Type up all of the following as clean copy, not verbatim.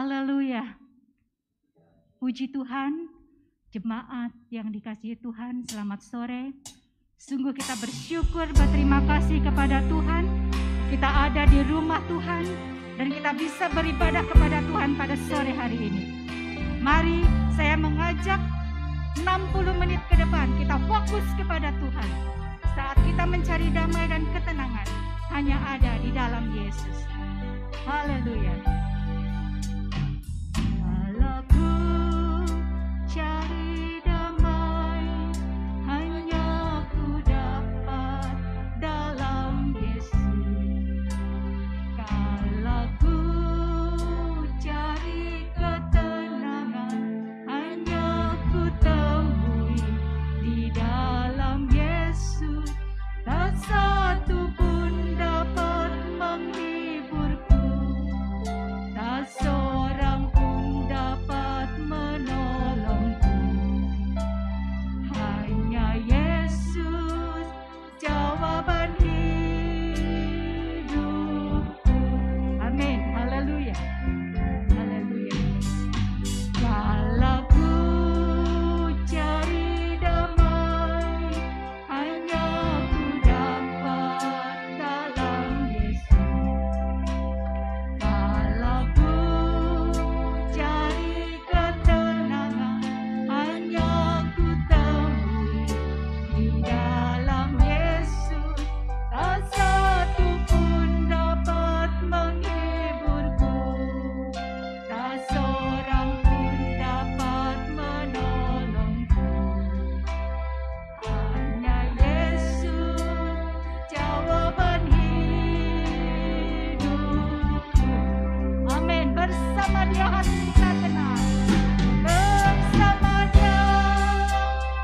Haleluya. Puji Tuhan, jemaat yang dikasihi Tuhan, selamat sore. Sungguh kita bersyukur, berterima kasih kepada Tuhan. Kita ada di rumah Tuhan dan kita bisa beribadah kepada Tuhan pada sore hari ini. Mari saya mengajak 60 menit ke depan kita fokus kepada Tuhan. Saat kita mencari damai dan ketenangan hanya ada di dalam Yesus. Haleluya. Kalau ku cari damai, hanya ku dapat dalam Yesus. Kalau ku cari ketenangan, hanya ku temui di dalam Yesus. Tak satu pun dapat menghiburku, tak seorang pun dapat menolongku. Hanya Yesus jawaban hidupku. Amin. Haleluya. Haleluya. Kalau ku cari damai, hanya ku dapat dalam Yesus. Kalau ku cari ketenangan, hanya ku temui di dalam Yesus. Tak satu pun dapat menghiburku, tak seorang pun dapat menolongku. Hanya Yesus jawaban hidupku. Amin. Bersama Dia hati kita tenang. Bersama Dia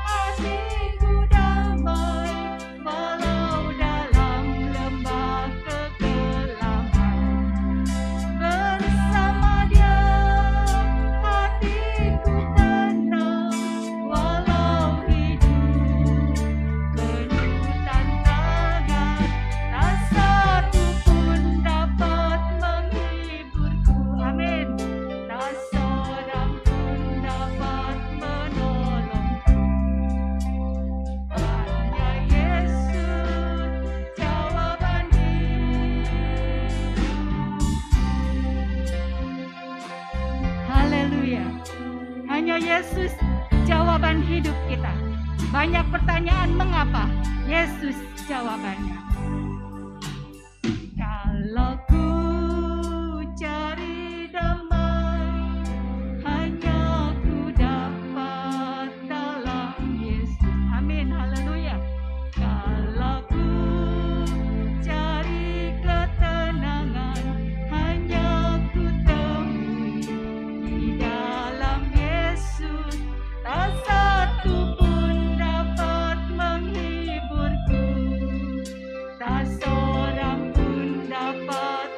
hatiku damai, walau dalam lembah kegelapan. Bersama Dia hatiku tenang, walau hidup penuh tantangan. Tak satu pun dapat menghiburku. Amin. Tak seorang pun dapat menolongku. Hanya Yesus jawaban hidup. Haleluya. Hanya Yesus jawaban hidup kita. Banyak pertanyaan mengapa? Yesus jawabannya. Kalau ku cari damai, hanya ku dapat dalam Yesus. Amin. Haleluya. Kalau ku cari ketenangan, hanya ku temui di dalam Yesus. Tak satu pun dapat menghiburku, tak seorang pun dapat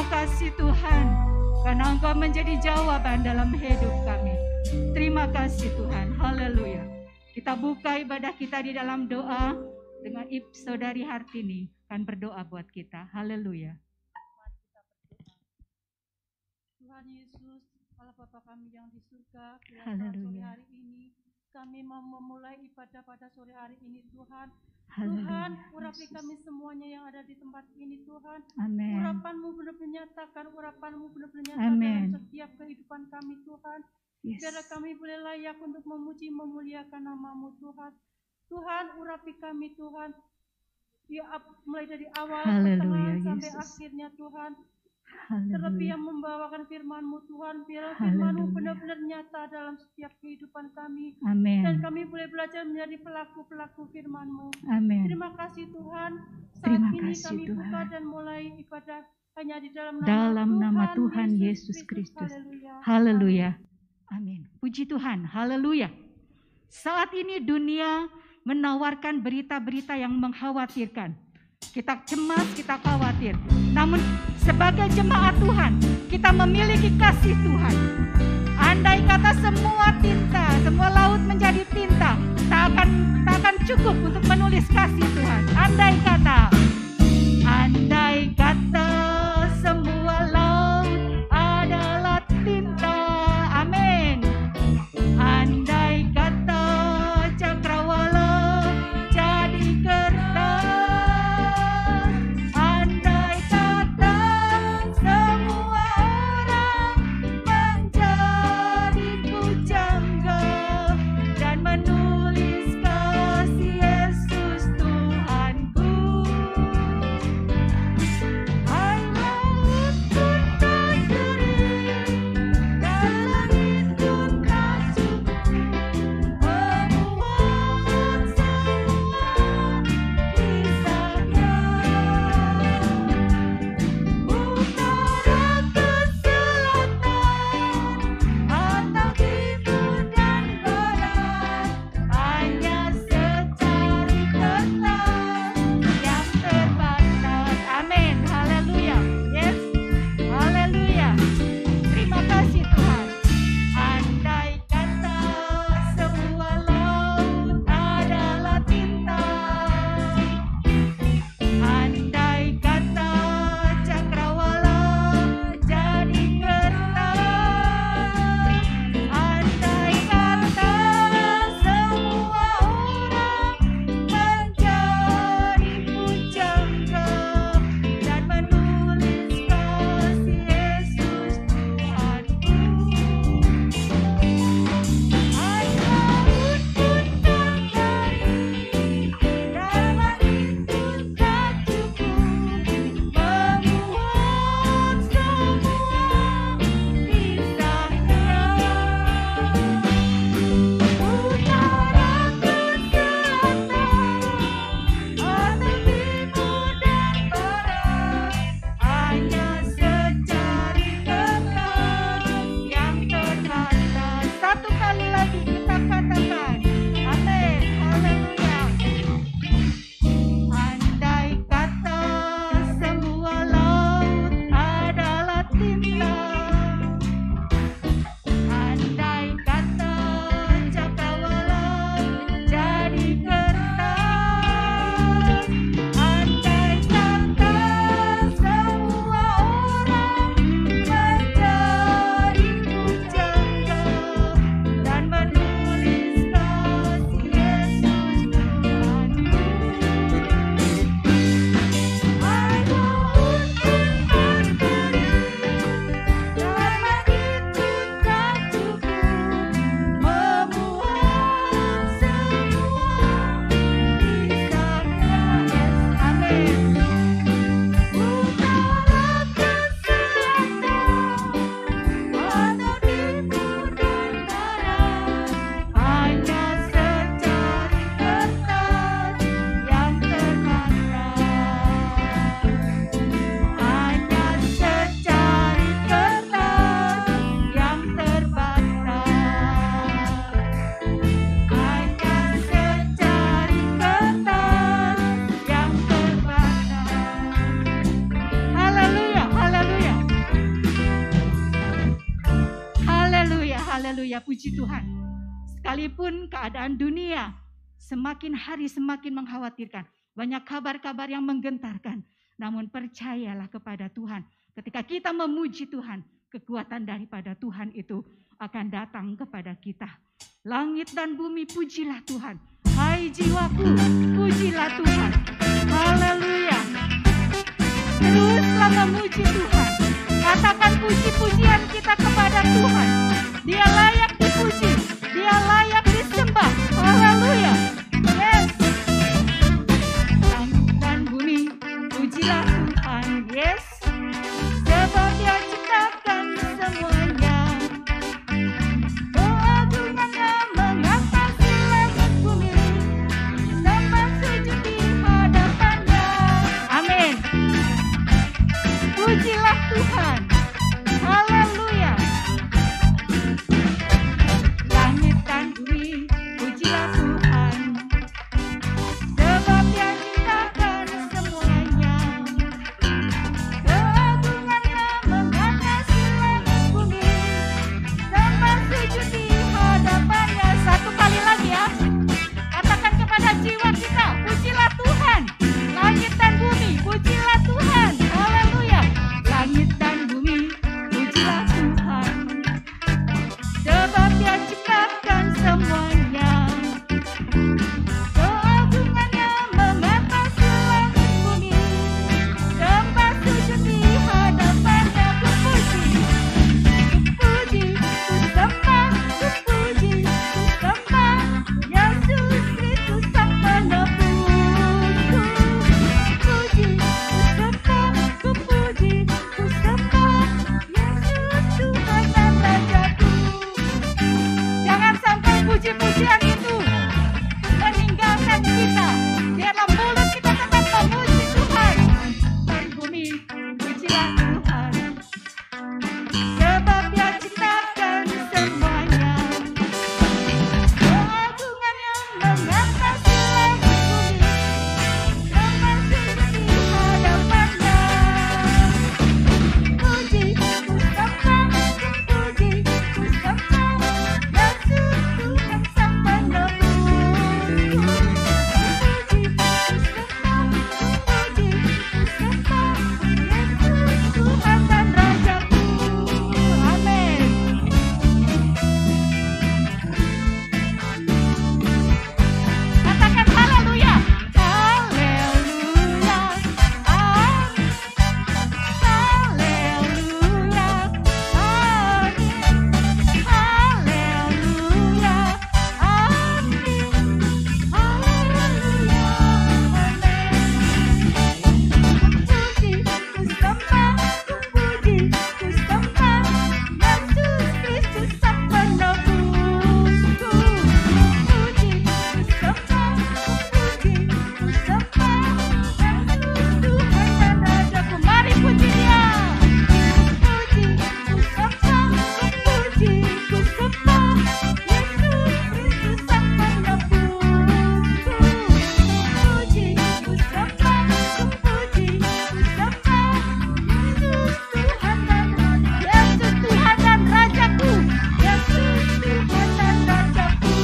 kasih Tuhan, karena Engkau menjadi jawaban dalam hidup kami. Terima kasih Tuhan, haleluya. Kita buka ibadah kita di dalam doa dengan Saudari Hartini akan berdoa buat kita, haleluya. Tuhan Yesus, Allah Bapa kami yang di surga, sore hari ini kami mau memulai ibadah pada sore hari ini Tuhan. Tuhan, urapi kami semuanya yang ada di tempat ini Tuhan. Amin. Urapan-Mu benar-benar nyatakan, urapan-Mu benar-benar nyatakan dalam setiap kehidupan kami Tuhan. Biar kami boleh layak untuk memuji, memuliakan nama-Mu Tuhan. Tuhan, urapi kami Tuhan. Ya, mulai dari awal, pertengahan sampai akhirnya Tuhan. Terlebih yang membawakan firman-Mu Tuhan, biar firman-Mu benar-benar nyata dalam setiap kehidupan kami. Amin. Dan kami boleh belajar menjadi pelaku-pelaku firman-Mu. Amin. Terima kasih Tuhan. Saat ini kami buka dan mulai ibadah hanya di dalam nama Tuhan Yesus Kristus. Haleluya. Amin. Puji Tuhan. Haleluya. Saat ini dunia menawarkan berita-berita yang mengkhawatirkan. Kita cemas, kita khawatir. Namun sebagai jemaat Tuhan, kita memiliki kasih Tuhan. Andai kata semua tinta, semua laut menjadi tinta, tak akan cukup untuk menulis kasih Tuhan. Andai kata semua laut adalah tinta. Amin. Andai kata cakrawala jadi kertas. Haleluya, puji Tuhan. Sekalipun keadaan dunia semakin hari semakin mengkhawatirkan, banyak kabar-kabar yang menggentarkan, namun percayalah kepada Tuhan. Ketika kita memuji Tuhan, kekuatan daripada Tuhan itu akan datang kepada kita. Langit dan bumi, pujilah Tuhan. Hai jiwaku, pujilah Tuhan. Haleluya. Teruslah memuji Tuhan. Katakan puji-pujian kita kepada Tuhan. Dia layak dipuji, Dia layak disembah. Haleluya. Yes. Langit dan bumi, pujilah Tuhan. Yes. Sebab Dia ciptakan semuanya. Keagungannya mengatasi langit bumi. Sembah sujud di hadapannya. Amin. Pujilah Tuhan. Haleluya. Langit dan bumi, pujilah Tuhan. Sebab Dia ciptakan semuanya. Keagungannya mengatasi langit bumi. Sembah sujud di hadapannya. Satu kali lagi ya. Katakan kepada jiwa kita, pujilah Tuhan. Langit dan bumi, pujilah Tuhan. Haleluya. Langit dan bumi, pujilah Tuhan. Sebab Dia ciptakan semuanya. Keagungannya mengatasi langit bumi. Sembah sujud di hadapannya. Kupuji, kupuji, kusembah, kupuji, kusembah Yesus Kristus Sang Penebusku. Kupuji, kusembah, kupuji, kusembah Yesus Tuhan dan Rajaku. Jangan sampai puji-pujian itu meninggalkan kita. Biarlah mulut kita tetap memuji Tuhan. Dan bumi, pujilah Tuhan. Sebab Dia ciptakan semuanya. Keagungannya mengatasi langit bumi. Sembah sujud di hadapannya. Puji, kusembah, kupuji, kusembah Yesus Tuhan Sang Penebusku. Puji, kusembah, kupuji, kusembah Yesus Tuhan dan Rajaku. Amin. Katakan haleluya. Haleluya. Amin. Haleluya. Amin. Haleluya. Amin. Haleluya. Amin. Puji, kusembah, kupuji, kusembah Yesus Kristus Sang Penebusku. Puji, kusembah, kupuji, kusembah Yesus Tuhan dan Rajaku. Mari puji Dia. Puji, kusembah, kupuji, kusembah Yesus Kristus Sang Penebusku. Puji, kusembah, kupuji, kusembah Yesus Tuhan dan Yesus Tuhan dan Rajaku. Yesus Tuhan dan Rajaku.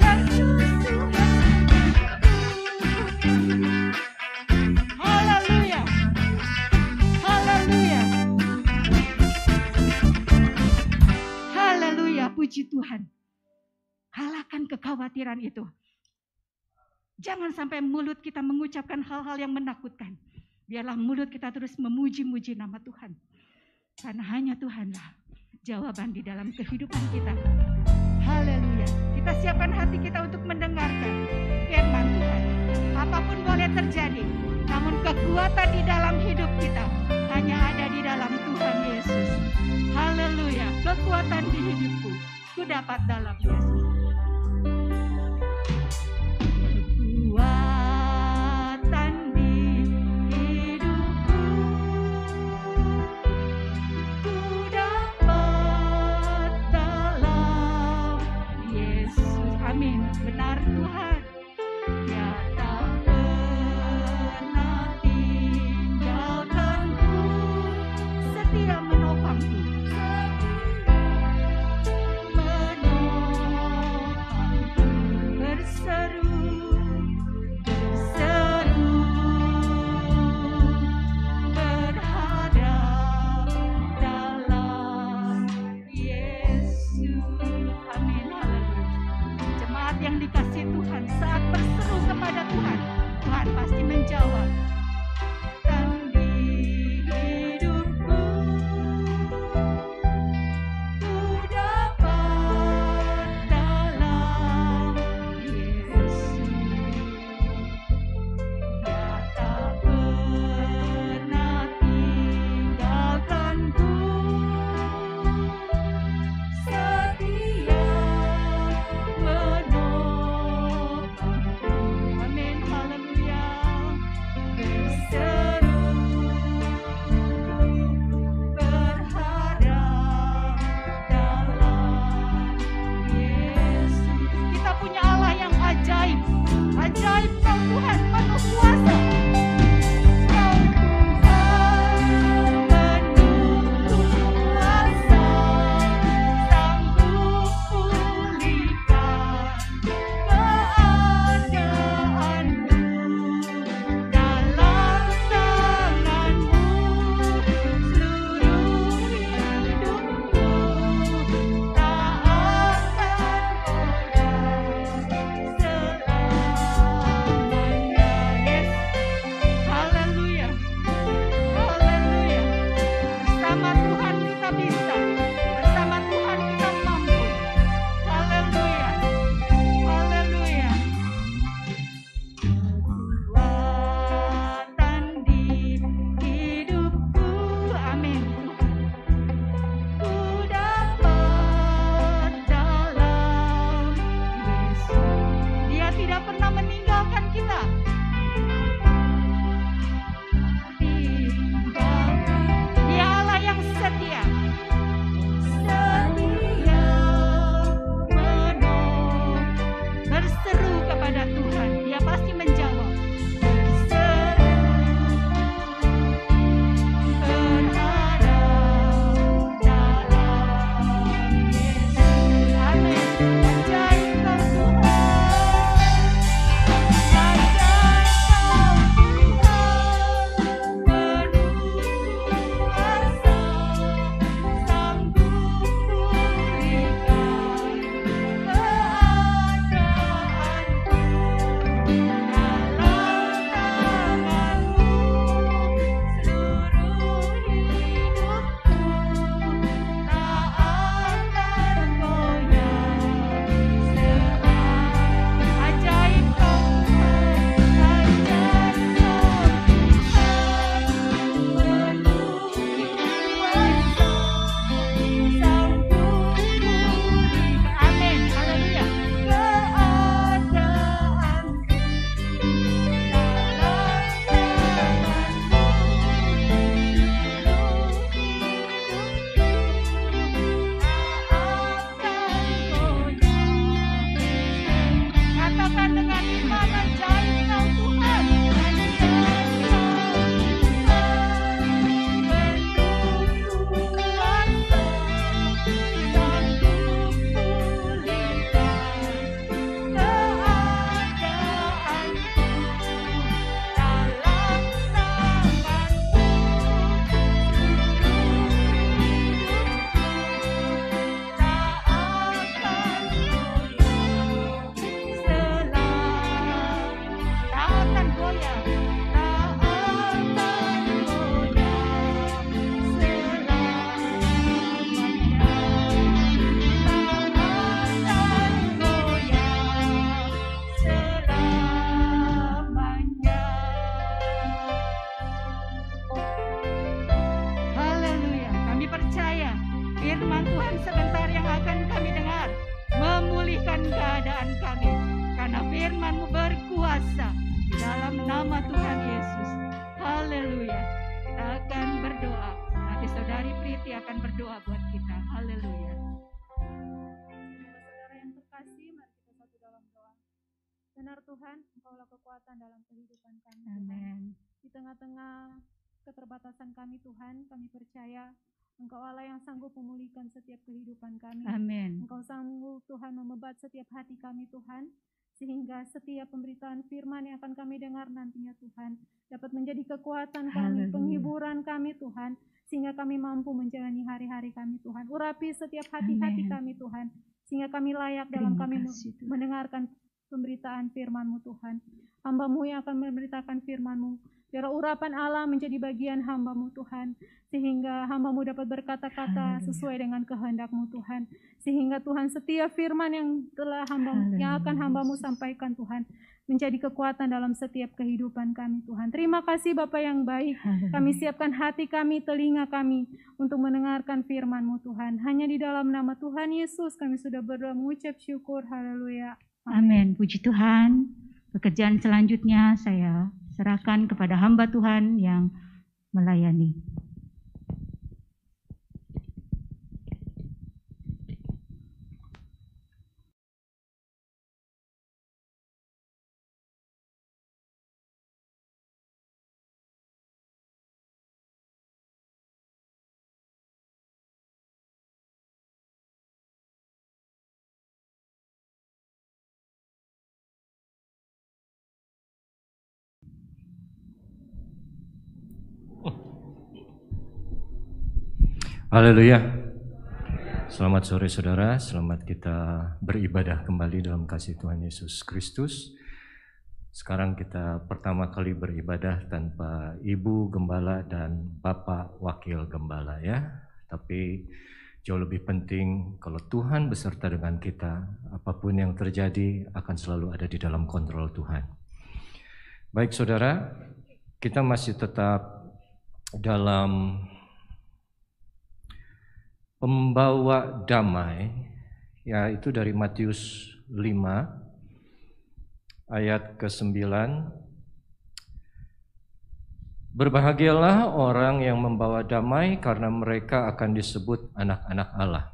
Yesus Tuhan. Haleluya. Haleluya. Haleluya, puji Tuhan. Kalahkan kekhawatiran itu. Jangan sampai mulut kita mengucapkan hal-hal yang menakutkan. Biarlah mulut kita terus memuji-muji nama Tuhan. Karena hanya Tuhanlah jawaban di dalam kehidupan kita. Haleluya. Kita siapkan hati kita untuk mendengarkan firman Tuhan. Apapun boleh terjadi, namun kekuatan di dalam hidup kita hanya ada di dalam Tuhan Yesus. Haleluya. Kekuatan di hidupku, ku dapat dalam Yesus. Kekuatan di hidupku, ku dapat dalam Yesus. Amin. Benar Tuhan. Dia tak pernah tinggalkanku, setia menopangku. istimewa buat kita. Haleluya. Saudara yang terkasih, mari kita satu dalam doa. Benar Tuhan, Engkaulah kekuatan dalam kehidupan kami. Amin. Di tengah-tengah keterbatasan kami Tuhan, kami percaya Engkau Allah yang sanggup memulihkan setiap kehidupan kami. Amin. Engkau sanggup Tuhan memebat setiap hati kami Tuhan, sehingga setiap pemberitaan firman yang akan kami dengar nantinya Tuhan, dapat menjadi kekuatan kami, penghiburan kami Tuhan, sehingga kami mampu menjalani hari-hari kami Tuhan. Urapi setiap hati-hati kami Tuhan, sehingga kami layak dalam kami mendengarkan pemberitaan firman-Mu Tuhan. Hamba-Mu yang akan memberitakan firman-Mu, biar urapan Allah menjadi bagian hamba-Mu Tuhan, sehingga hamba-Mu dapat berkata-kata sesuai dengan kehendak-Mu Tuhan, sehingga Tuhan setiap firman yang telah yang akan hamba-Mu sampaikan Tuhan, menjadi kekuatan dalam setiap kehidupan kami Tuhan. Terima kasih Bapa yang baik, kami siapkan hati kami, telinga kami untuk mendengarkan firman-Mu Tuhan. Hanya di dalam nama Tuhan Yesus kami sudah berdoa mengucap syukur. Haleluya. Amin. Puji Tuhan. Pekerjaan selanjutnya saya serahkan kepada hamba Tuhan yang melayani. Haleluya. Selamat sore saudara, selamat kita beribadah kembali dalam kasih Tuhan Yesus Kristus. Sekarang kita pertama kali beribadah tanpa Ibu Gembala dan Bapak Wakil Gembala ya. Tapi jauh lebih penting kalau Tuhan beserta dengan kita, apapun yang terjadi akan selalu ada di dalam kontrol Tuhan. Baik saudara, kita masih tetap dalam pembawa damai, yaitu dari Matius 5 ayat ke-9. Berbahagialah orang yang membawa damai karena mereka akan disebut anak-anak Allah.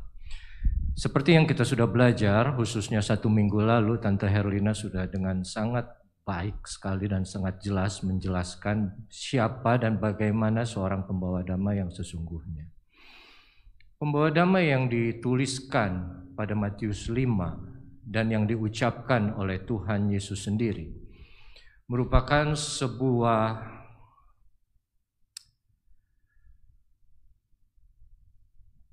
Seperti yang kita sudah belajar, khususnya 1 minggu lalu, Tante Herlina sudah dengan sangat baik sekali dan sangat jelas menjelaskan siapa dan bagaimana seorang pembawa damai yang sesungguhnya. Pembawa damai yang dituliskan pada Matius 5 dan yang diucapkan oleh Tuhan Yesus sendiri merupakan sebuah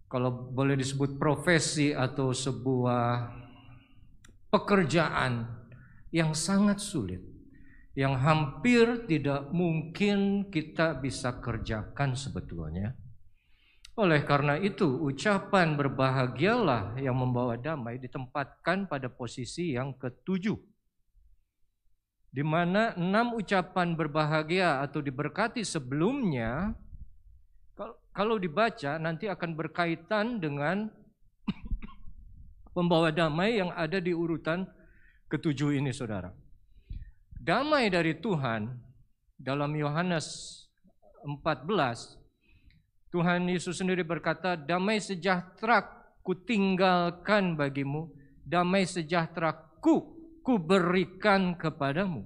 kalau boleh disebut profesi atau sebuah pekerjaan yang sangat sulit, yang hampir tidak mungkin kita bisa kerjakan sebetulnya. Oleh karena itu, ucapan berbahagialah yang membawa damai ditempatkan pada posisi yang ke-7. Di mana 6 ucapan berbahagia atau diberkati sebelumnya, kalau dibaca nanti akan berkaitan dengan pembawa damai yang ada di urutan ke-7 ini saudara. Damai dari Tuhan dalam Yohanes 14, Tuhan Yesus sendiri berkata, damai sejahtera ku tinggalkan bagimu, damai sejahtera ku berikan kepadamu.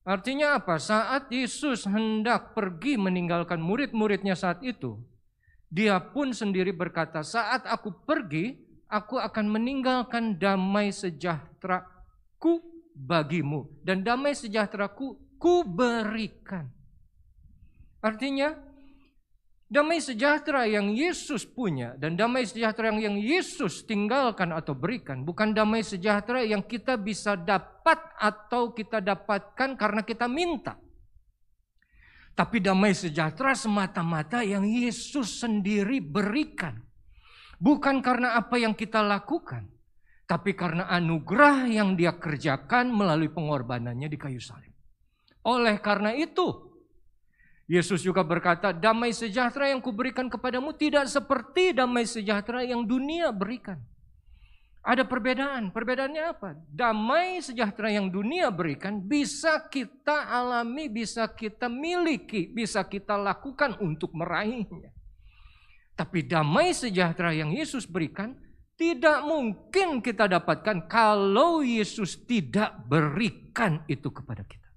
Artinya apa? Saat Yesus hendak pergi meninggalkan murid-muridnya saat itu, dia pun sendiri berkata, saat aku pergi, aku akan meninggalkan damai sejahtera ku bagimu. Dan damai sejahtera ku berikan. Artinya, damai sejahtera yang Yesus punya dan damai sejahtera yang Yesus tinggalkan atau berikan bukan damai sejahtera yang kita bisa dapat atau kita dapatkan karena kita minta. Tapi damai sejahtera semata-mata yang Yesus sendiri berikan. Bukan karena apa yang kita lakukan, tapi karena anugerah yang Dia kerjakan melalui pengorbanannya di kayu salib. Oleh karena itu, Yesus juga berkata, damai sejahtera yang kuberikan kepadamu tidak seperti damai sejahtera yang dunia berikan. Ada perbedaan. Perbedaannya apa? Damai sejahtera yang dunia berikan bisa kita alami, bisa kita miliki, bisa kita lakukan untuk meraihnya. Tapi damai sejahtera yang Yesus berikan tidak mungkin kita dapatkan kalau Yesus tidak berikan itu kepada kita.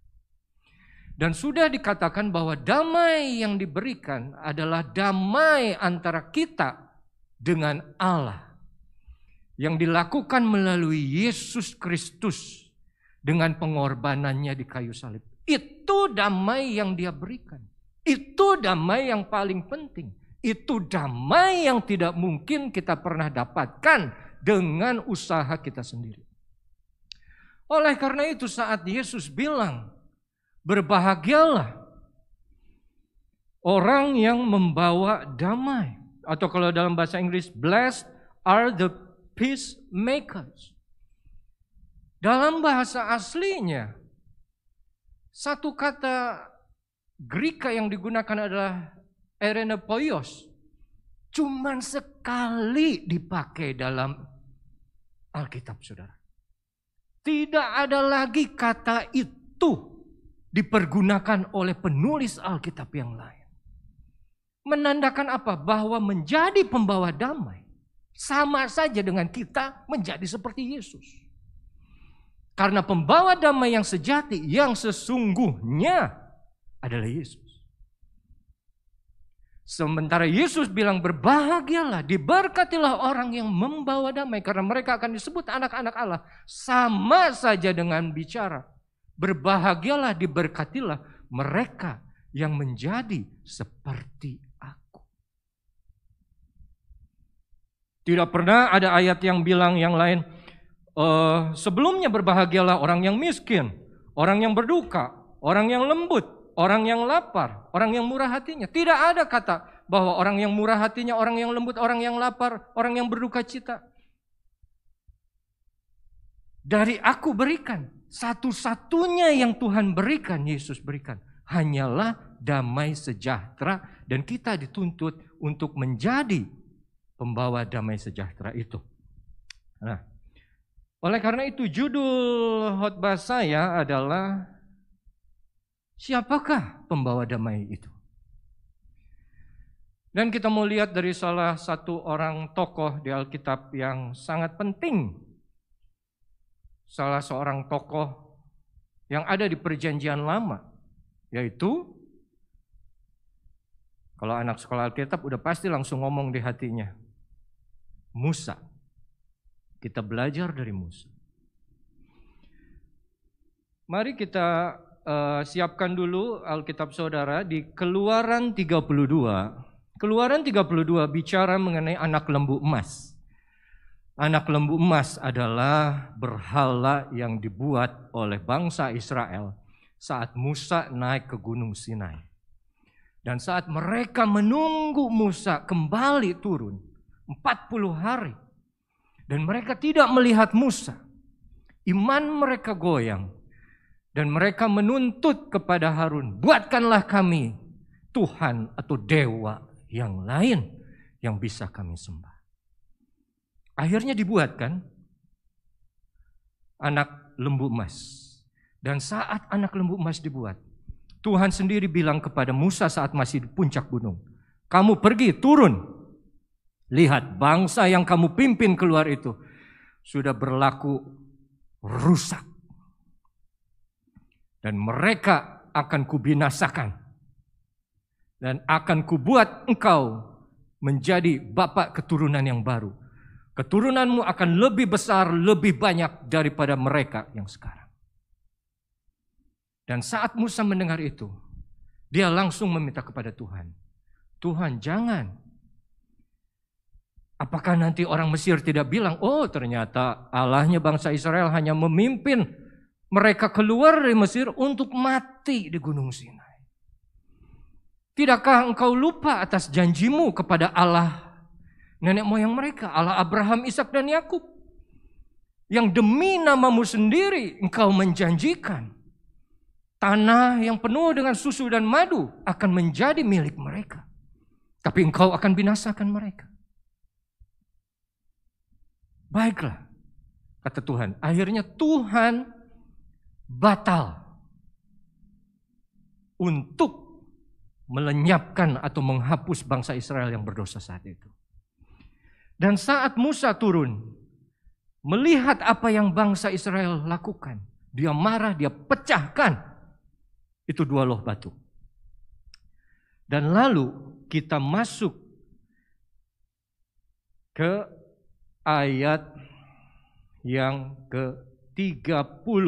Dan sudah dikatakan bahwa damai yang diberikan adalah damai antara kita dengan Allah, yang dilakukan melalui Yesus Kristus dengan pengorbanannya di kayu salib. Itu damai yang Dia berikan. Itu damai yang paling penting. Itu damai yang tidak mungkin kita pernah dapatkan dengan usaha kita sendiri. Oleh karena itu saat Yesus bilang, berbahagialah orang yang membawa damai. Atau kalau dalam bahasa Inggris, blessed are the peacemakers. Dalam bahasa aslinya, satu kata Greka yang digunakan adalah erenepoios. Cuman sekali dipakai dalam Alkitab, saudara. Tidak ada lagi kata itu dipergunakan oleh penulis Alkitab yang lain. Menandakan apa? Bahwa menjadi pembawa damai sama saja dengan kita menjadi seperti Yesus. Karena pembawa damai yang sejati, yang sesungguhnya adalah Yesus. Sementara Yesus bilang berbahagialah, diberkatilah orang yang membawa damai. Karena mereka akan disebut anak-anak Allah. Sama saja dengan bicara. Berbahagialah, diberkatilah mereka yang menjadi seperti aku. Tidak pernah ada ayat yang bilang yang lain. Sebelumnya berbahagialah orang yang miskin, orang yang berduka, orang yang lembut, orang yang lapar, orang yang murah hatinya. Tidak ada kata bahwa orang yang murah hatinya, orang yang lembut, orang yang lapar, orang yang berduka cita. Dari aku berikan, satu-satunya yang Tuhan berikan, Yesus berikan, hanyalah damai sejahtera. Dan kita dituntut untuk menjadi pembawa damai sejahtera itu. Nah, oleh karena itu judul khotbah saya adalah siapakah pembawa damai itu? Dan kita mau lihat dari salah satu orang tokoh di Alkitab yang sangat penting. Salah seorang tokoh yang ada di Perjanjian Lama, yaitu kalau anak sekolah Alkitab udah pasti langsung ngomong di hatinya, Musa. Kita belajar dari Musa. Mari kita siapkan dulu Alkitab saudara di Keluaran 32. Keluaran 32 bicara mengenai anak lembu emas. Anak lembu emas adalah berhala yang dibuat oleh bangsa Israel saat Musa naik ke Gunung Sinai. Dan saat mereka menunggu Musa kembali turun 40 hari. Dan mereka tidak melihat Musa. Iman mereka goyang. Dan mereka menuntut kepada Harun, buatkanlah kami Tuhan atau dewa yang lain yang bisa kami sembah. Akhirnya dibuatkan anak lembu emas. Dan saat anak lembu emas dibuat, Tuhan sendiri bilang kepada Musa saat masih di puncak gunung, kamu pergi turun. Lihat bangsa yang kamu pimpin keluar itu sudah berlaku rusak. Dan mereka akan kubinasakan. Dan akan kubuat engkau menjadi bapak keturunan yang baru. Keturunanmu akan lebih besar, lebih banyak daripada mereka yang sekarang. Dan saat Musa mendengar itu, dia langsung meminta kepada Tuhan. Tuhan jangan. Apakah nanti orang Mesir tidak bilang, oh ternyata Allahnya bangsa Israel hanya memimpin mereka keluar dari Mesir untuk mati di Gunung Sinai. Tidakkah engkau lupa atas janjimu kepada Allah nenek moyang mereka, Allah Abraham, Ishak dan Yakub, yang demi namamu sendiri engkau menjanjikan tanah yang penuh dengan susu dan madu akan menjadi milik mereka. Tapi engkau akan binasakan mereka. Baiklah, kata Tuhan. Akhirnya Tuhan batal untuk melenyapkan atau menghapus bangsa Israel yang berdosa saat itu. Dan saat Musa turun, melihat apa yang bangsa Israel lakukan, dia marah, dia pecahkan itu 2 loh batu. Dan lalu kita masuk ke ayat yang ke-30.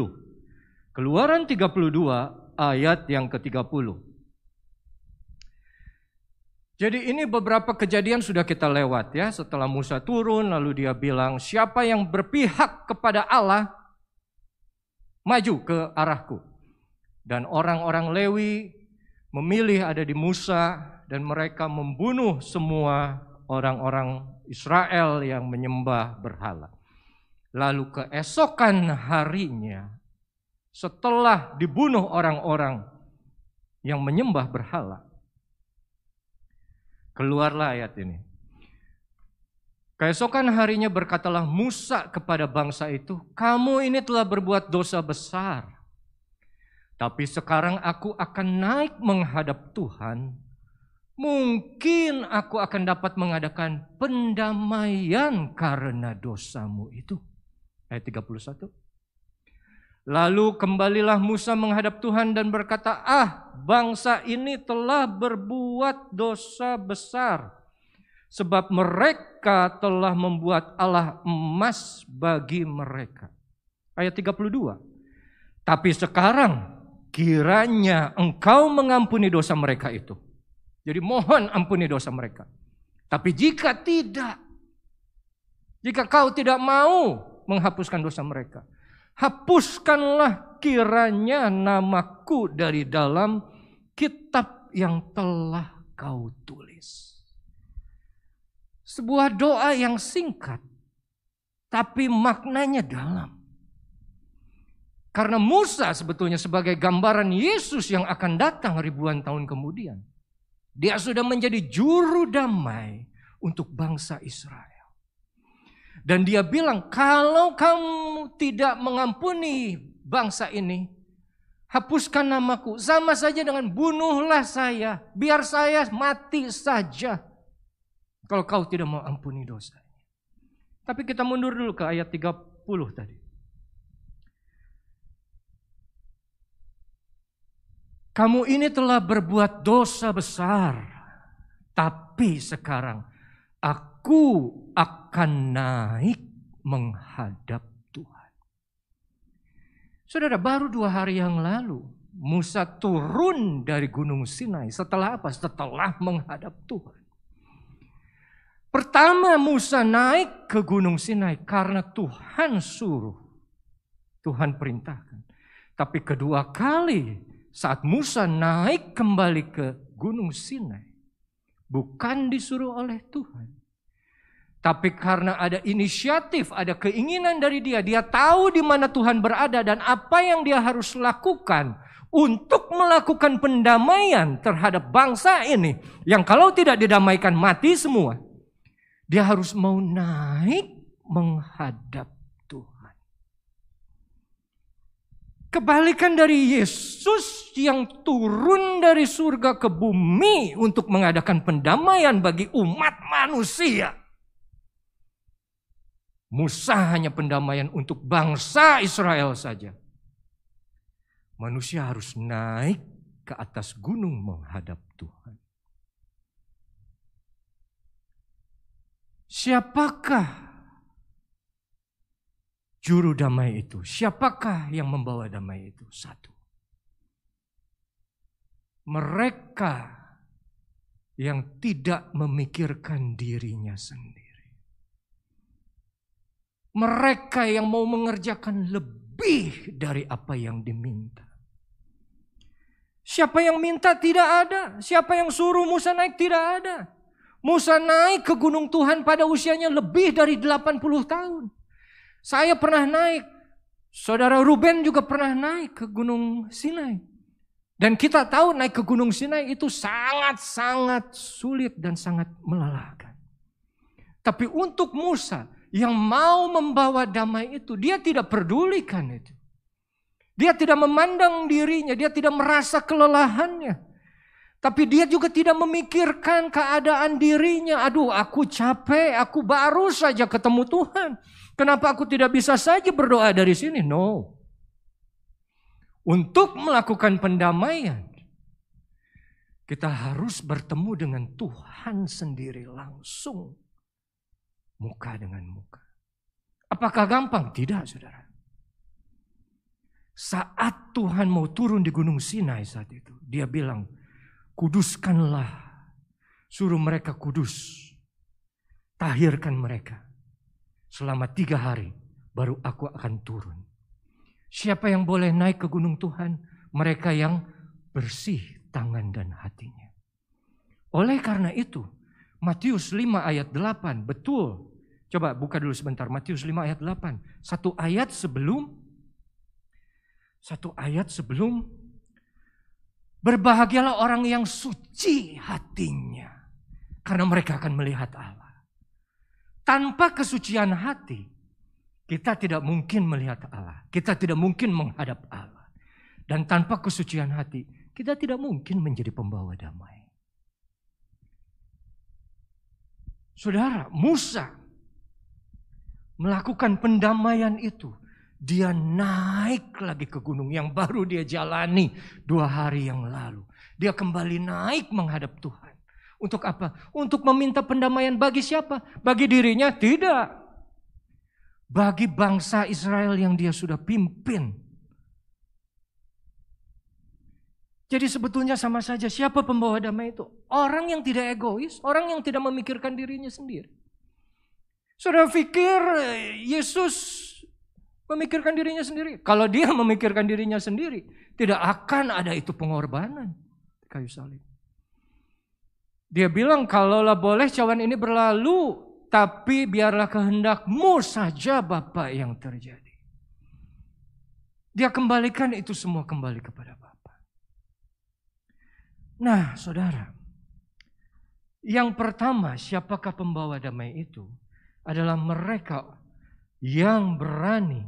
Keluaran 32 ayat yang ke-30. Jadi ini beberapa kejadian sudah kita lewat ya. Setelah Musa turun lalu dia bilang, siapa yang berpihak kepada Allah, maju ke arahku. Dan orang-orang Lewi memilih ada di Musa dan mereka membunuh semua orang-orang Israel yang menyembah berhala. Lalu keesokan harinya, setelah dibunuh orang-orang yang menyembah berhala, keluarlah ayat ini. Keesokan harinya berkatalah Musa kepada bangsa itu, kamu ini telah berbuat dosa besar. Tapi sekarang aku akan naik menghadap Tuhan. Mungkin aku akan dapat mengadakan pendamaian karena dosamu itu. Ayat 31. Lalu kembalilah Musa menghadap Tuhan dan berkata, bangsa ini telah berbuat dosa besar. Sebab mereka telah membuat Allah emas bagi mereka. Ayat 32. Tapi sekarang kiranya engkau mengampuni dosa mereka itu. Jadi mohon ampuni dosa mereka. Tapi jika tidak, jika kau tidak mau menghapuskan dosa mereka, hapuskanlah kiranya namaku dari dalam kitab yang telah kau tulis. Sebuah doa yang singkat, tapi maknanya dalam. Karena Musa sebetulnya sebagai gambaran Yesus yang akan datang ribuan tahun kemudian. Dia sudah menjadi juru damai untuk bangsa Israel. Dan dia bilang, kalau kamu tidak mengampuni bangsa ini, hapuskan namaku. Sama saja dengan bunuhlah saya, biar saya mati saja. Kalau kau tidak mau ampuni dosanya. Tapi kita mundur dulu ke ayat 30 tadi. Kamu ini telah berbuat dosa besar, tapi sekarang aku akan naik menghadap Tuhan. Saudara, baru 2 hari yang lalu Musa turun dari Gunung Sinai. Setelah apa? Setelah menghadap Tuhan. Pertama Musa naik ke Gunung Sinai karena Tuhan suruh. Tuhan perintahkan. Tapi kedua kali saat Musa naik kembali ke Gunung Sinai, bukan disuruh oleh Tuhan. Tapi karena ada inisiatif, ada keinginan dari dia. Dia tahu di mana Tuhan berada dan apa yang dia harus lakukan untuk melakukan pendamaian terhadap bangsa ini. Yang kalau tidak didamaikan mati semua. Dia harus mau naik menghadap Tuhan. Kebalikan dari Yesus yang turun dari surga ke bumi untuk mengadakan pendamaian bagi umat manusia. Musa hanya pendamaian untuk bangsa Israel saja. Manusia harus naik ke atas gunung menghadap Tuhan. Siapakah juru damai itu? Siapakah yang membawa damai itu? Satu. Mereka yang tidak memikirkan dirinya sendiri. Mereka yang mau mengerjakan lebih dari apa yang diminta. Siapa yang minta tidak ada. Siapa yang suruh Musa naik tidak ada. Musa naik ke gunung Tuhan pada usianya lebih dari 80 tahun. Saya pernah naik. Saudara Ruben juga pernah naik ke Gunung Sinai. Dan kita tahu naik ke Gunung Sinai itu sangat-sangat sulit dan sangat melelahkan. Tapi untuk Musa yang mau membawa damai itu, dia tidak pedulikan itu. Dia tidak memandang dirinya, dia tidak merasa kelelahannya. Tapi dia juga tidak memikirkan keadaan dirinya. Aduh, aku capek, aku baru saja ketemu Tuhan. Kenapa aku tidak bisa saja berdoa dari sini? No. Untuk melakukan pendamaian, kita harus bertemu dengan Tuhan sendiri langsung. Muka dengan muka. Apakah gampang? Tidak, saudara. Saat Tuhan mau turun di Gunung Sinai saat itu, dia bilang, kuduskanlah, suruh mereka kudus, tahirkan mereka. Selama 3 hari baru aku akan turun. Siapa yang boleh naik ke gunung Tuhan? Mereka yang bersih tangan dan hatinya. Oleh karena itu, Matius 5 ayat 8, betul. Coba buka dulu sebentar, Matius 5 ayat 8. Satu ayat sebelum, berbahagialah orang yang suci hatinya, karena mereka akan melihat Allah. Tanpa kesucian hati, kita tidak mungkin melihat Allah. Kita tidak mungkin menghadap Allah. Dan tanpa kesucian hati, kita tidak mungkin menjadi pembawa damai. Saudara, Musa melakukan pendamaian itu. Dia naik lagi ke gunung yang baru dia jalani 2 hari yang lalu. Dia kembali naik menghadap Tuhan. Untuk apa? Untuk meminta pendamaian bagi siapa? Bagi dirinya? Tidak. Bagi bangsa Israel yang dia sudah pimpin. Jadi sebetulnya sama saja, siapa pembawa damai itu? Orang yang tidak egois, orang yang tidak memikirkan dirinya sendiri. Saudara pikir Yesus memikirkan dirinya sendiri? Kalau dia memikirkan dirinya sendiri, tidak akan ada itu pengorbanan kayu salib. Dia bilang, kalaulah boleh cawan ini berlalu, tapi biarlah kehendakmu saja Bapa yang terjadi. Dia kembalikan itu semua kembali kepada Bapa. Nah, saudara, yang pertama, siapakah pembawa damai itu? Adalah mereka yang berani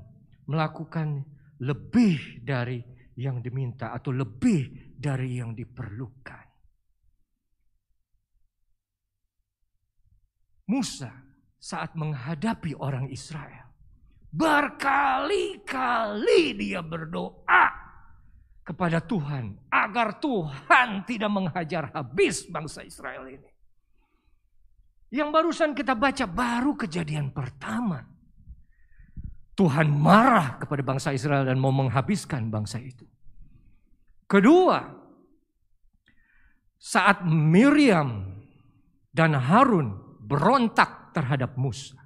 melakukan lebih dari yang diminta atau lebih dari yang diperlukan. Musa saat menghadapi orang Israel, berkali-kali dia berdoa kepada Tuhan agar Tuhan tidak menghajar habis bangsa Israel ini. Yang barusan kita baca baru kejadian pertama. Tuhan marah kepada bangsa Israel dan mau menghabiskan bangsa itu. Kedua, saat Miriam dan Harun berontak terhadap Musa.